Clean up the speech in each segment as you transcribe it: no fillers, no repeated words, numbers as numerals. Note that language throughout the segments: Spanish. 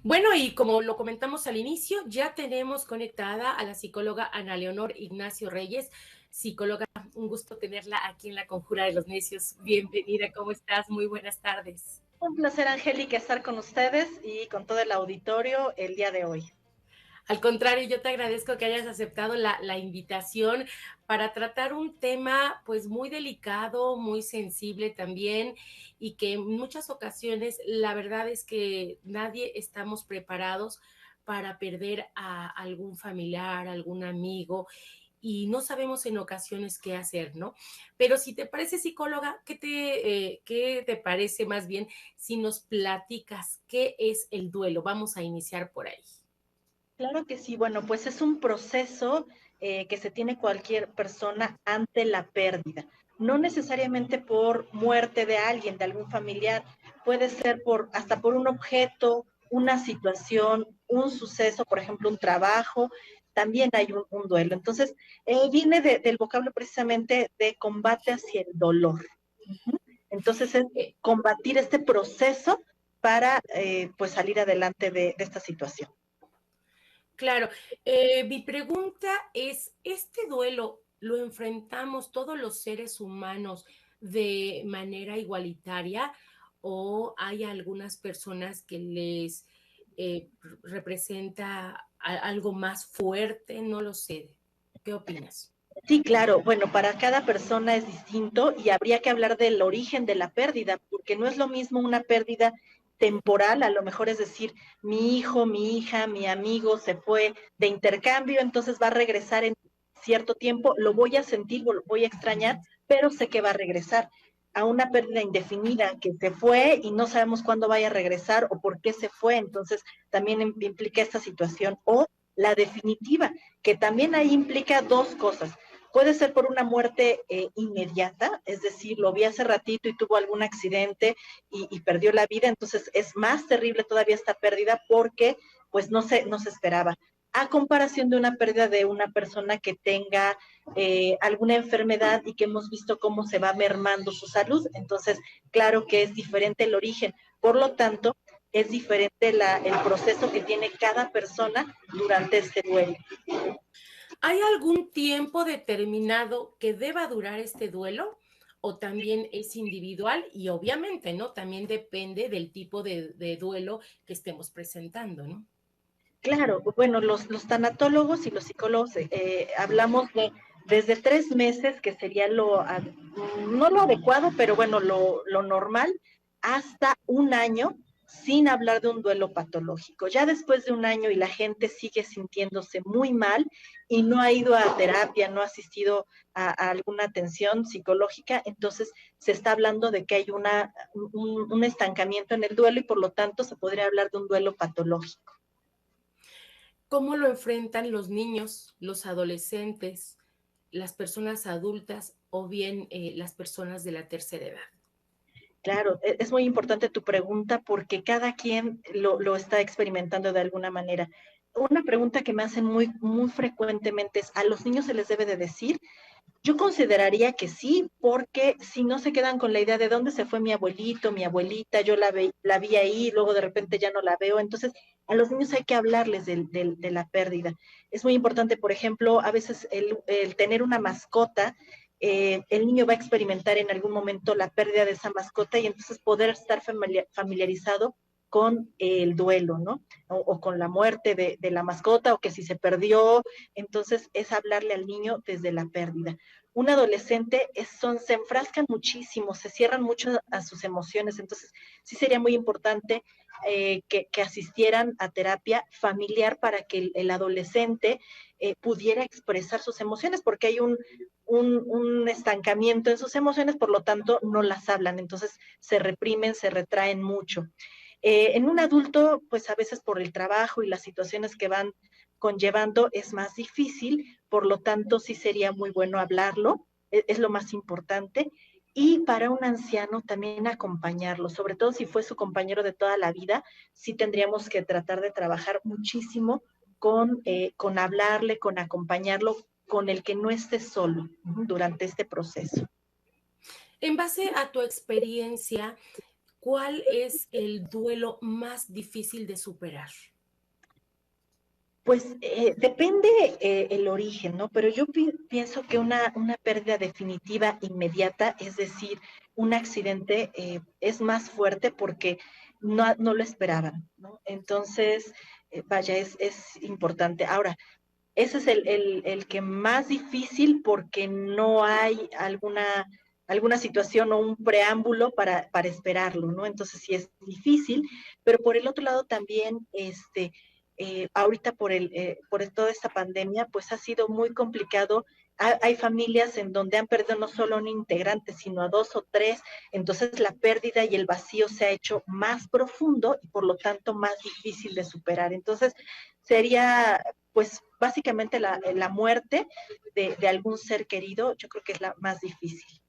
Bueno, y como lo comentamos al inicio, ya tenemos conectada a la psicóloga Ana Leonor Ignacio Reyes. Psicóloga, un gusto tenerla aquí en la Conjura de los Necios. Bienvenida, ¿cómo estás? Muy buenas tardes. Un placer, Angélica, estar con ustedes y con todo el auditorio el día de hoy. Al contrario, yo te agradezco que hayas aceptado la invitación para tratar un tema pues muy delicado, muy sensible también y que en muchas ocasiones la verdad es que nadie estamos preparados para perder a algún familiar, algún amigo y no sabemos en ocasiones qué hacer, ¿no? Pero si te parece psicóloga, qué te parece más bien si nos platicas qué es el duelo? Vamos a iniciar por ahí. Claro que sí, bueno, pues es un proceso que se tiene cualquier persona ante la pérdida. No necesariamente por muerte de alguien, de algún familiar, puede ser hasta por un objeto, una situación, un suceso, por ejemplo, un trabajo, también hay un duelo. Entonces, viene del vocablo precisamente de combate hacia el dolor. Ujú. Entonces, es Eh, combatir este proceso para pues salir adelante de esta situación. Claro, mi pregunta es, ¿este duelo lo enfrentamos todos los seres humanos de manera igualitaria o hay algunas personas que les representa algo más fuerte? No lo sé. ¿Qué opinas? Sí, claro. Bueno, para cada persona es distinto y habría que hablar del origen de la pérdida, porque no es lo mismo una pérdida temporal, a lo mejor es decir, mi hijo, mi hija, mi amigo se fue de intercambio, entonces va a regresar en cierto tiempo, lo voy a sentir, lo voy a extrañar, pero sé que va a regresar. A una pérdida indefinida que se fue y no sabemos cuándo vaya a regresar o por qué se fue, entonces también implica esta situación. O la definitiva, que también ahí implica dos cosas. Puede ser por una muerte inmediata, es decir, lo vi hace ratito y tuvo algún accidente y perdió la vida, entonces es más terrible todavía esta pérdida porque pues no se esperaba. A comparación de una pérdida de una persona que tenga alguna enfermedad y que hemos visto cómo se va mermando su salud, entonces claro que es diferente el origen. Por lo tanto, es diferente el proceso que tiene cada persona durante este duelo. ¿Hay algún tiempo determinado que deba durar este duelo? ¿O también es individual? Y obviamente, ¿no? También depende del tipo de duelo que estemos presentando, ¿no? Claro, bueno, los tanatólogos y los psicólogos hablamos de desde 3 meses, que sería no lo adecuado, pero bueno, lo normal, hasta un año, sin hablar de un duelo patológico. Ya después de un año y la gente sigue sintiéndose muy mal y no ha ido a terapia, no ha asistido a alguna atención psicológica, entonces se está hablando de que hay un estancamiento en el duelo y por lo tanto se podría hablar de un duelo patológico. ¿Cómo lo enfrentan los niños, los adolescentes, las personas adultas o bien las personas de la tercera edad? Claro, es muy importante tu pregunta porque cada quien lo está experimentando de alguna manera. Una pregunta que me hacen muy frecuentemente es, ¿a los niños se les debe de decir? Yo consideraría que sí, porque si no se quedan con la idea de dónde se fue mi abuelito, mi abuelita, yo la vi ahí, luego de repente ya no la veo. Entonces, a los niños hay que hablarles de la pérdida. Es muy importante, por ejemplo, a veces el tener una mascota, el niño va a experimentar en algún momento la pérdida de esa mascota y entonces poder estar familiarizado con el duelo, ¿no? O con la muerte de la mascota, o que si se perdió, entonces es hablarle al niño desde la pérdida. Un adolescente se enfrascan muchísimo, se cierran mucho a sus emociones, entonces sí sería muy importante que asistieran a terapia familiar para que el adolescente pudiera expresar sus emociones, porque hay un estancamiento en sus emociones, por lo tanto no las hablan, entonces se reprimen, se retraen mucho. En un adulto, pues a veces por el trabajo y las situaciones que van conllevando es más difícil, por lo tanto sí sería muy bueno hablarlo, es lo más importante. Y para un anciano también acompañarlo, sobre todo si fue su compañero de toda la vida, sí tendríamos que tratar de trabajar muchísimo con hablarle, con acompañarlo, con el que no esté solo durante este proceso. En base a tu experiencia, ¿cuál es el duelo más difícil de superar? Pues depende el origen, ¿no? Pero yo pienso que una pérdida definitiva inmediata, es decir, un accidente es más fuerte porque no lo esperaban, ¿no? Entonces, vaya, es importante. Ahora, ese es el que más difícil porque no hay alguna situación o un preámbulo para esperarlo, ¿no? Entonces sí es difícil, pero por el otro lado también, ahorita por toda esta pandemia, pues ha sido muy complicado. Hay familias en donde han perdido no solo a un integrante, sino a dos o tres, entonces la pérdida y el vacío se ha hecho más profundo y por lo tanto más difícil de superar. Entonces, sería pues básicamente la muerte de algún ser querido, yo creo que es la más difícil.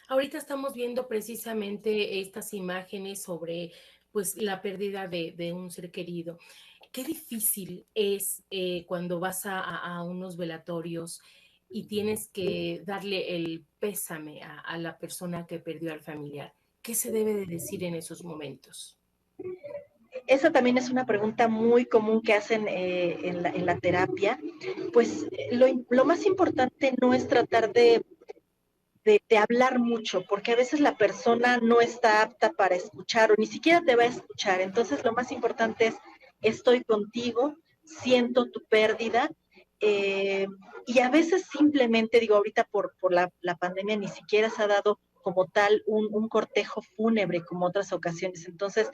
Ahorita estamos viendo precisamente estas imágenes sobre pues la pérdida de un ser querido. Qué difícil es cuando vas a unos velatorios y tienes que darle el pésame a la persona que perdió al familiar. ¿Qué se debe de decir en esos momentos? Esa también es una pregunta muy común que hacen en la terapia. Pues lo más importante no es tratar de hablar mucho, porque a veces la persona no está apta para escuchar o ni siquiera te va a escuchar. Entonces lo más importante es, estoy contigo, siento tu pérdida. eh, y a veces simplemente, digo, ahorita por la pandemia ni siquiera se ha dado como tal un cortejo fúnebre como otras ocasiones. Entonces,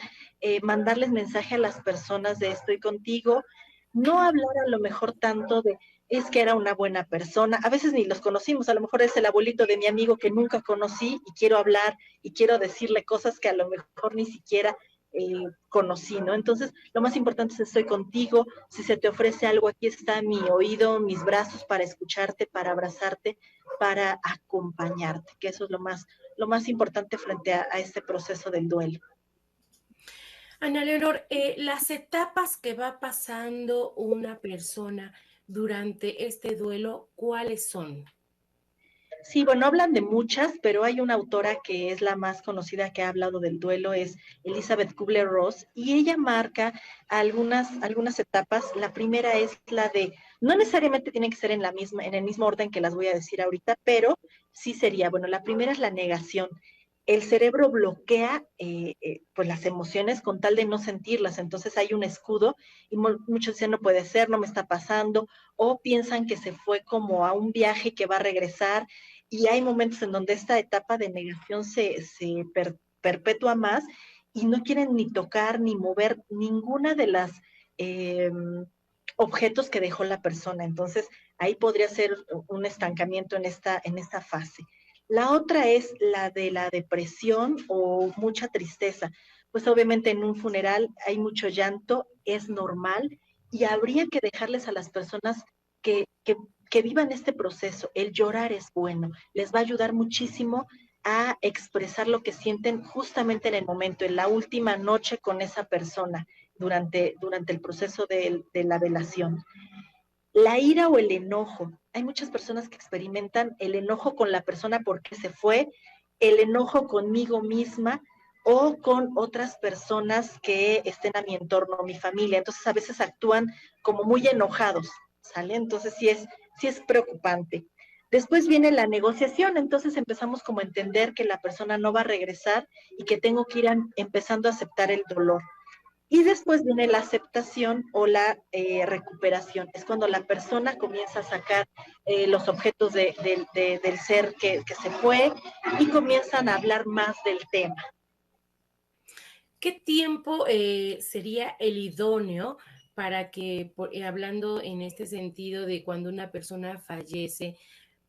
mandarles mensaje a las personas de estoy contigo, no hablar a lo mejor tanto de es que era una buena persona. A veces ni los conocimos, a lo mejor es el abuelito de mi amigo que nunca conocí y quiero hablar y quiero decirle cosas que a lo mejor ni siquiera conocí, ¿no? Entonces, lo más importante es estoy contigo, si se te ofrece algo, aquí está mi oído, mis brazos para escucharte, para abrazarte, para acompañarte, que eso es lo más importante frente a este proceso del duelo. Ana Leonor, las etapas que va pasando una persona durante este duelo, ¿cuáles son? Sí, bueno, hablan de muchas, pero hay una autora que es la más conocida que ha hablado del duelo, es Elizabeth Kubler-Ross, y ella marca algunas etapas. La primera es la de, no necesariamente tiene que ser en el mismo orden que las voy a decir ahorita, pero sí sería, bueno, la primera es la negación. El cerebro bloquea pues las emociones con tal de no sentirlas, entonces hay un escudo y muchos dicen no puede ser, no me está pasando, o piensan que se fue como a un viaje que va a regresar y hay momentos en donde esta etapa de negación se perpetúa más y no quieren ni tocar ni mover ninguna de las eh, objetos que dejó la persona. Entonces, ahí podría ser un estancamiento en esta fase. La otra es la de la depresión o mucha tristeza. Pues obviamente en un funeral hay mucho llanto, es normal y habría que dejarles a las personas que vivan este proceso. El llorar es bueno, les va a ayudar muchísimo a expresar lo que sienten justamente en el momento, en la última noche con esa persona, durante el proceso de la velación. La ira o el enojo. Hay muchas personas que experimentan el enojo con la persona porque se fue, el enojo conmigo misma o con otras personas que estén a mi entorno, mi familia. Entonces a veces actúan como muy enojados, ¿sale? Entonces sí es preocupante. Después viene la negociación, entonces empezamos como a entender que la persona no va a regresar y que tengo que ir empezando a aceptar el dolor. Y después viene la aceptación o la recuperación. Es cuando la persona comienza a sacar los objetos del ser que se fue y comienzan a hablar más del tema. ¿Qué tiempo sería el idóneo para que, hablando en este sentido de cuando una persona fallece,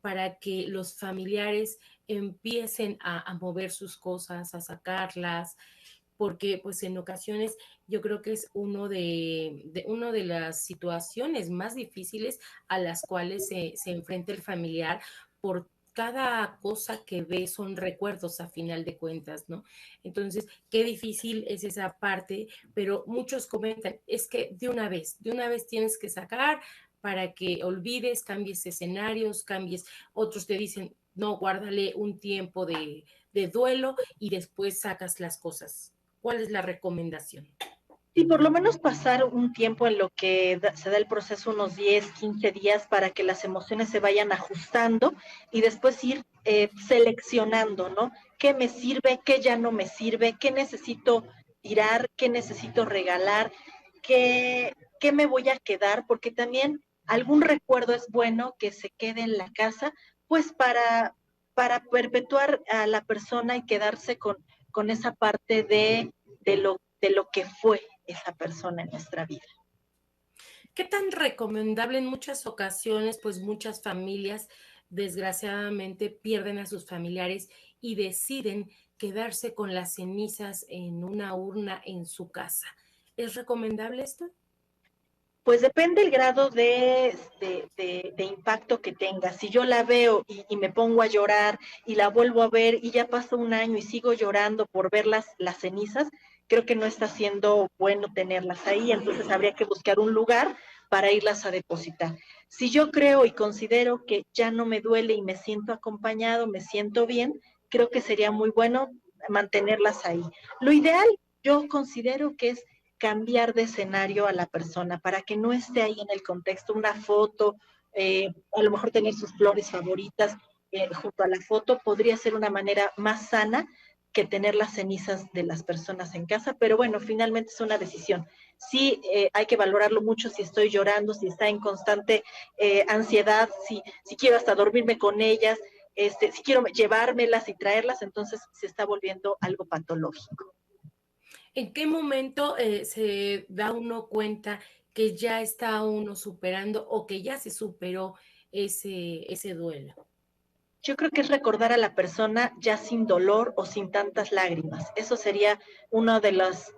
para que los familiares empiecen a mover sus cosas, a sacarlas, porque pues en ocasiones yo creo que es uno de las situaciones más difíciles a las cuales se enfrenta el familiar por cada cosa que ve son recuerdos a final de cuentas, ¿no? Entonces, qué difícil es esa parte, pero muchos comentan, es que de una vez tienes que sacar para que olvides, cambies escenarios, cambies, otros te dicen, no, guárdale un tiempo de duelo y después sacas las cosas. ¿Cuál es la recomendación? Sí, por lo menos pasar un tiempo en lo que se da el proceso, unos 10, 15 días, para que las emociones se vayan ajustando y después ir seleccionando, ¿no? ¿Qué me sirve? ¿Qué ya no me sirve? ¿Qué necesito tirar? ¿Qué necesito regalar? ¿Qué me voy a quedar? Porque también algún recuerdo es bueno que se quede en la casa, pues para perpetuar a la persona y quedarse con esa parte de lo que fue esa persona en nuestra vida. ¿Qué tan recomendable en muchas ocasiones, pues muchas familias desgraciadamente pierden a sus familiares y deciden quedarse con las cenizas en una urna en su casa? ¿Es recomendable esto? Pues depende el grado de impacto que tenga. Si yo la veo y me pongo a llorar y la vuelvo a ver y ya pasa un año y sigo llorando por ver las cenizas, creo que no está siendo bueno tenerlas ahí, entonces habría que buscar un lugar para irlas a depositar. Si yo creo y considero que ya no me duele y me siento acompañado, me siento bien, creo que sería muy bueno mantenerlas ahí. Lo ideal, yo considero que es cambiar de escenario a la persona para que no esté ahí en el contexto, una foto, a lo mejor tener sus flores favoritas junto a la foto, podría ser una manera más sana que tener las cenizas de las personas en casa, pero bueno, finalmente es una decisión. Sí, hay que valorarlo mucho si estoy llorando, si está en constante ansiedad, si quiero hasta dormirme con ellas, si quiero llevármelas y traerlas, entonces se está volviendo algo patológico. ¿En qué momento se da uno cuenta que ya está uno superando o que ya se superó ese duelo? Yo creo que es recordar a la persona ya sin dolor o sin tantas lágrimas. Eso sería uno de los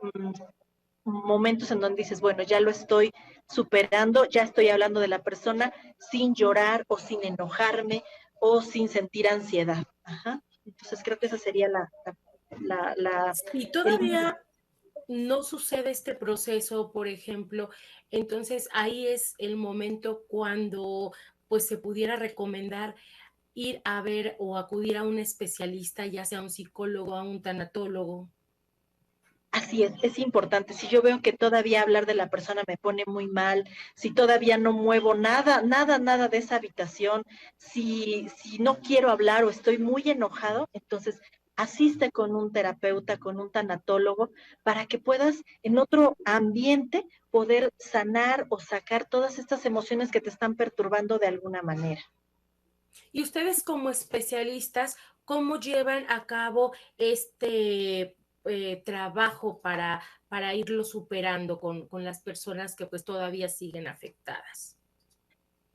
momentos en donde dices, bueno, ya lo estoy superando, ya estoy hablando de la persona sin llorar o sin enojarme o sin sentir ansiedad. Ajá. Entonces creo que esa sería Si el... todavía no sucede este proceso, por ejemplo, entonces ahí es el momento cuando pues se pudiera recomendar ir a ver o acudir a un especialista, ya sea un psicólogo, a un tanatólogo. Así es importante. Si yo veo que todavía hablar de la persona me pone muy mal, si todavía no muevo nada de esa habitación, si no quiero hablar o estoy muy enojado, entonces asiste con un terapeuta, con un tanatólogo, para que puedas en otro ambiente poder sanar o sacar todas estas emociones que te están perturbando de alguna manera. Y ustedes como especialistas, ¿cómo llevan a cabo este trabajo para irlo superando con las personas que pues todavía siguen afectadas?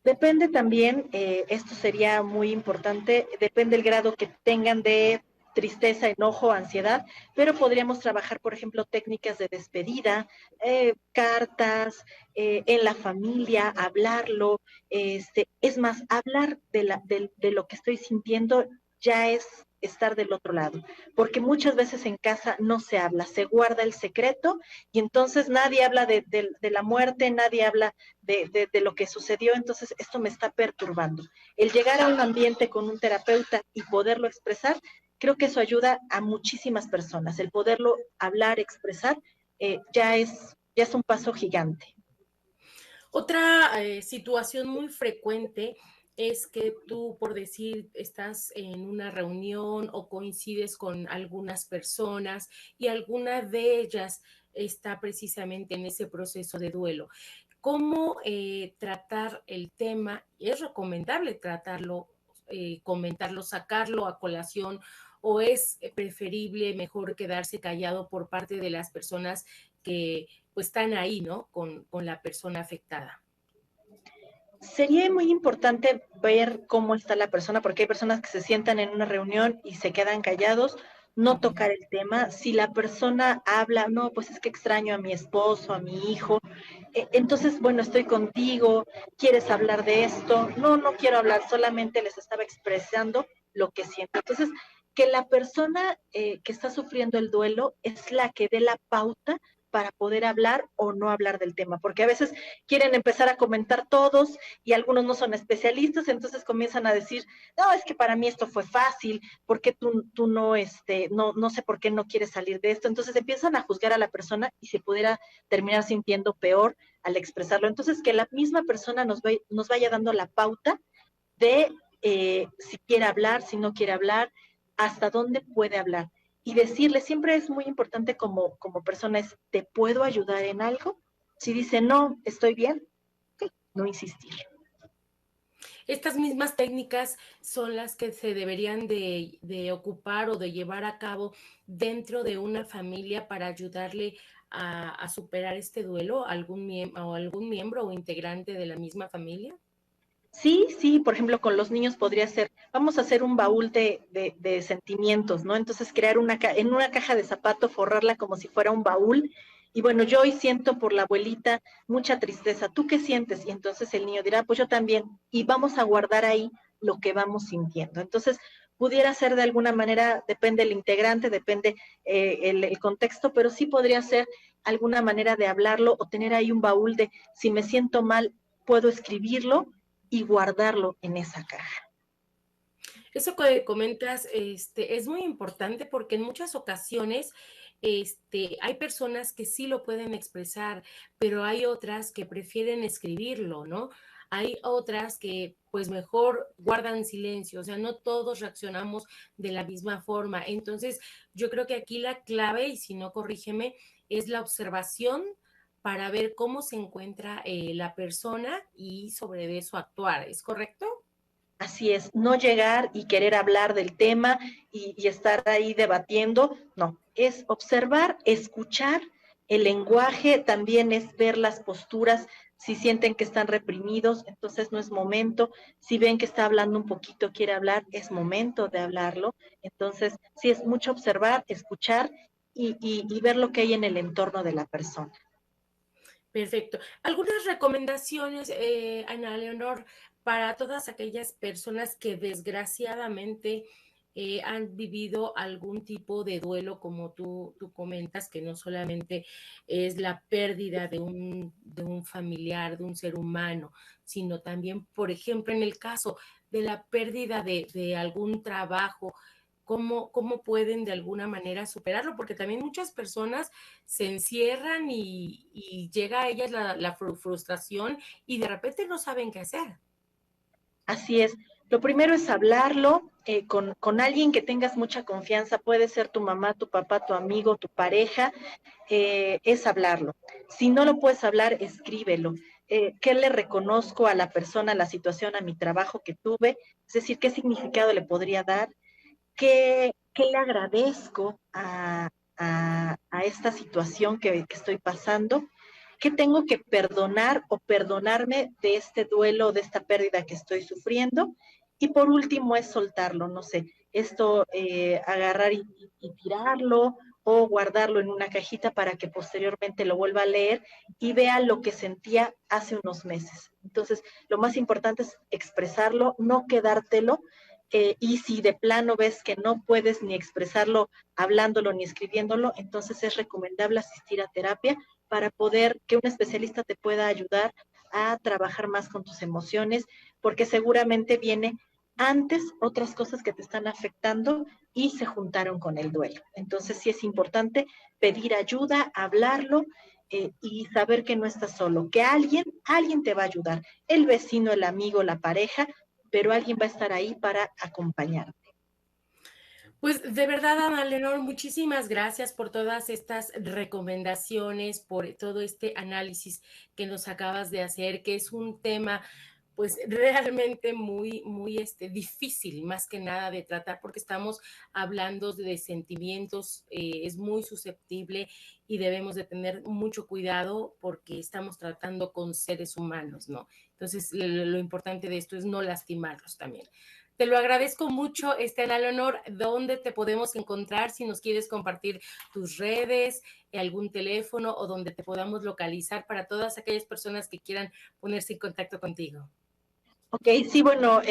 Depende también, esto sería muy importante, depende el grado que tengan de tristeza, enojo, ansiedad, pero podríamos trabajar, por ejemplo, técnicas de despedida, cartas, en la familia, hablarlo, es más, hablar de lo que estoy sintiendo ya es estar del otro lado, porque muchas veces en casa no se habla, se guarda el secreto y entonces nadie habla de la muerte, nadie habla de lo que sucedió, entonces esto me está perturbando. El llegar a un ambiente con un terapeuta y poderlo expresar, creo que eso ayuda a muchísimas personas. El poderlo hablar, expresar, ya es un paso gigante. Otra situación muy frecuente es que tú, por decir, estás en una reunión o coincides con algunas personas y alguna de ellas está precisamente en ese proceso de duelo. ¿Cómo tratar el tema? ¿Es recomendable tratarlo, comentarlo, sacarlo a colación o es preferible mejor quedarse callado por parte de las personas que pues están ahí, ¿no? Con la persona afectada. Sería muy importante ver cómo está la persona, porque hay personas que se sientan en una reunión y se quedan callados, Uh no -huh. tocar el tema. Si la persona habla, no, pues es que extraño a mi esposo, a mi hijo, entonces, bueno, estoy contigo, ¿quieres hablar de esto? No, no quiero hablar, solamente les estaba expresando lo que siento. Entonces, que la persona que está sufriendo el duelo es la que dé la pauta para poder hablar o no hablar del tema, porque a veces quieren empezar a comentar todos y algunos no son especialistas, entonces comienzan a decir, no, es que para mí esto fue fácil, ¿por qué tú no, no sé por qué no quieres salir de esto? Entonces empiezan a juzgar a la persona y se pudiera terminar sintiendo peor al expresarlo. Entonces, que la misma persona nos vaya dando la pauta de si quiere hablar, si no quiere hablar, hasta dónde puede hablar. Y decirle, siempre es muy importante como persona, es, ¿te puedo ayudar en algo? Si dice, no, estoy bien, okay, no insistir. Estas mismas técnicas son las que se deberían de ocupar o de llevar a cabo dentro de una familia para ayudarle a superar este duelo a algún miembro o integrante de la misma familia. Sí, sí, por ejemplo, con los niños podría ser, vamos a hacer un baúl de sentimientos, ¿no? Entonces, crear en una caja de zapato, forrarla como si fuera un baúl. Y bueno, yo hoy siento por la abuelita mucha tristeza. ¿Tú qué sientes? Y entonces el niño dirá, pues yo también. Y vamos a guardar ahí lo que vamos sintiendo. Entonces, pudiera ser de alguna manera, depende el integrante, depende el contexto, pero sí podría ser alguna manera de hablarlo o tener ahí un baúl de, si me siento mal, puedo escribirlo y guardarlo en esa caja. Eso que comentas, es muy importante porque en muchas ocasiones, hay personas que sí lo pueden expresar, pero hay otras que prefieren escribirlo, ¿no? Hay otras que pues mejor guardan silencio, o sea, no todos reaccionamos de la misma forma. Entonces, yo creo que aquí la clave, y si no, corrígeme, es la observación para ver cómo se encuentra la persona y sobre eso actuar, ¿es correcto? Así es, no llegar y querer hablar del tema y estar ahí debatiendo, no, es observar, escuchar, el lenguaje también es ver las posturas, si sienten que están reprimidos, entonces no es momento, si ven que está hablando un poquito, quiere hablar, es momento de hablarlo, entonces sí es mucho observar, escuchar y ver lo que hay en el entorno de la persona. Perfecto. ¿Algunas recomendaciones, Ana Leonor, para todas aquellas personas que desgraciadamente han vivido algún tipo de duelo, como tú comentas, que no solamente es la pérdida de un familiar, de un ser humano, sino también, por ejemplo, en el caso de la pérdida de algún trabajo? ¿Cómo pueden de alguna manera superarlo? Porque también muchas personas se encierran y llega a ellas la frustración y de repente no saben qué hacer. Así es. Lo primero es hablarlo con alguien que tengas mucha confianza. Puede ser tu mamá, tu papá, tu amigo, tu pareja. Es hablarlo. Si no lo puedes hablar, escríbelo. ¿Qué le reconozco a la persona, a la situación, a mi trabajo que tuve? Es decir, ¿qué significado le podría dar? ¿Qué le agradezco a esta situación que estoy pasando? ¿Qué tengo que perdonar o perdonarme de este duelo, de esta pérdida que estoy sufriendo? Y por último es soltarlo, no sé, esto agarrar y tirarlo o guardarlo en una cajita para que posteriormente lo vuelva a leer y vea lo que sentía hace unos meses. Entonces, lo más importante es expresarlo, no quedártelo, y si de plano ves que no puedes ni expresarlo hablándolo ni escribiéndolo, entonces es recomendable asistir a terapia para poder que un especialista te pueda ayudar a trabajar más con tus emociones, porque seguramente viene antes otras cosas que te están afectando y se juntaron con el duelo. Entonces sí es importante pedir ayuda, hablarlo, y saber que no estás solo, que alguien te va a ayudar, el vecino, el amigo, la pareja, pero alguien va a estar ahí para acompañarte. Pues de verdad, Ana Leonor, muchísimas gracias por todas estas recomendaciones, por todo este análisis que nos acabas de hacer, que es un tema pues realmente muy difícil más que nada de tratar porque estamos hablando de sentimientos, es muy susceptible y debemos de tener mucho cuidado porque estamos tratando con seres humanos, ¿no? Entonces lo importante de esto es no lastimarlos también. Te lo agradezco mucho, Estela Leonor. ¿Dónde te podemos encontrar si nos quieres compartir tus redes, algún teléfono o donde te podamos localizar para todas aquellas personas que quieran ponerse en contacto contigo? Ok, sí, bueno,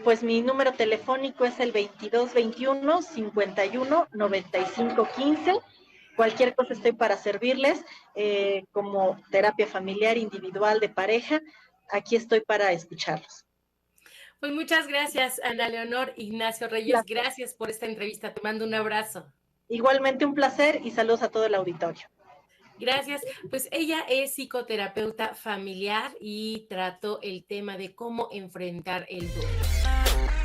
pues mi número telefónico es el 22 21 51 95 15 Cualquier cosa estoy para servirles, como terapia familiar, individual, de pareja. Aquí estoy para escucharlos. Pues muchas gracias, Ana Leonor. Ignacio Reyes, Placer. gracias por esta entrevista. Te mando un abrazo. Igualmente un placer y saludos a todo el auditorio. Gracias. Pues ella es psicoterapeuta familiar y trató el tema de cómo enfrentar el duelo.